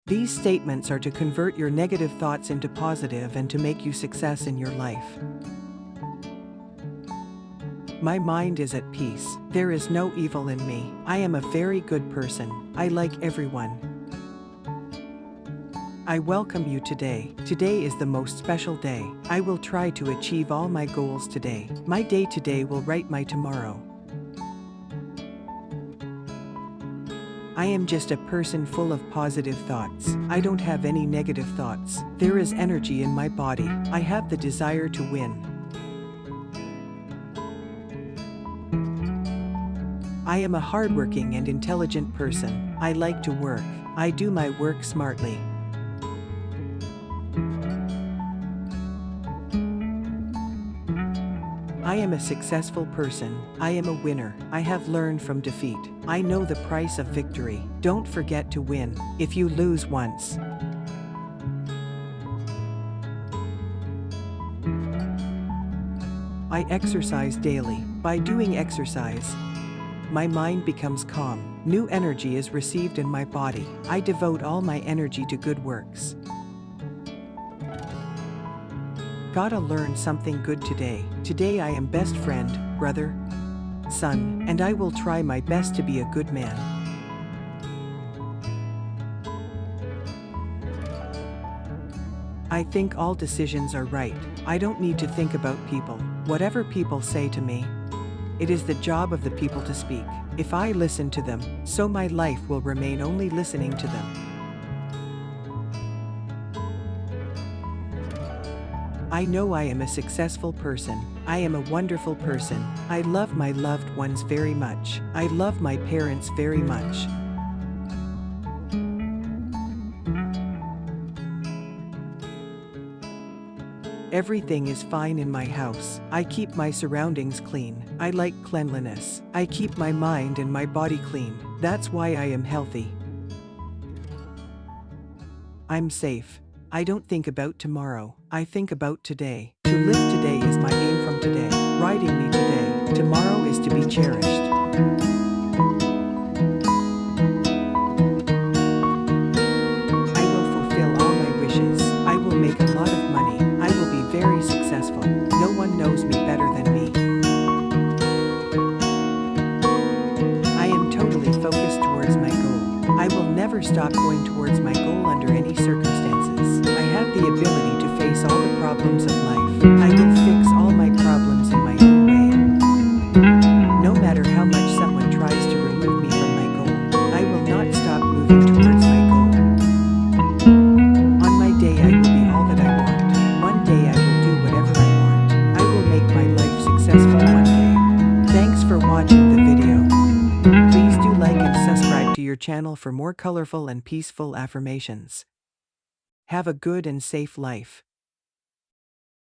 These statements are to convert your negative thoughts into positive and to make you success in your life. My mind is at peace. There is no evil in me. I am a very good person. I like everyone. I welcome you today. Today is the most special day. I will try to achieve all my goals today. My day today will write my tomorrow. I am just a person full of positive thoughts. I don't have any negative thoughts. There is energy in my body. I have the desire to win. I am a hardworking and intelligent person. I like to work. I do my work smartly. I am a successful person. I am a winner. I have learned from defeat. I know the price of victory. Don't forget to win. If you lose once, I exercise daily. By doing exercise, my mind becomes calm. New energy is received in my body. I devote all my energy to good works. Gotta learn something good today. Today I am best friend, brother, son, and I will try my best to be a good man. I think all decisions are right. I don't need to think about people. Whatever people say to me, it is the job of the people to speak. If I listen to them, so my life will remain only listening to them. I know I am a successful person. I am a wonderful person. I love my loved ones very much. I love my parents very much. Everything is fine in my house. I keep my surroundings clean. I like cleanliness. I keep my mind and my body clean. That's why I am healthy. I'm safe. I don't think about tomorrow. I think about today. To live today is my aim from today. Riding me today. Tomorrow is to be cherished. I will fulfill all my wishes. I will make a lot of money. I will be very successful. No one knows me better than me. I am totally focused towards my goal. I will never stop going towards my goal under any circumstances. I have the ability to face all the problems of life. I will fix all my problems in my own way. No matter how much someone tries to remove me from my goal, I will not stop moving towards my goal. On my day I will be all that I want. One day I will do whatever I want. I will make my life successful one day. Thanks for watching the video. Please do like and subscribe to your channel for more colorful and peaceful affirmations. Have a good and safe life.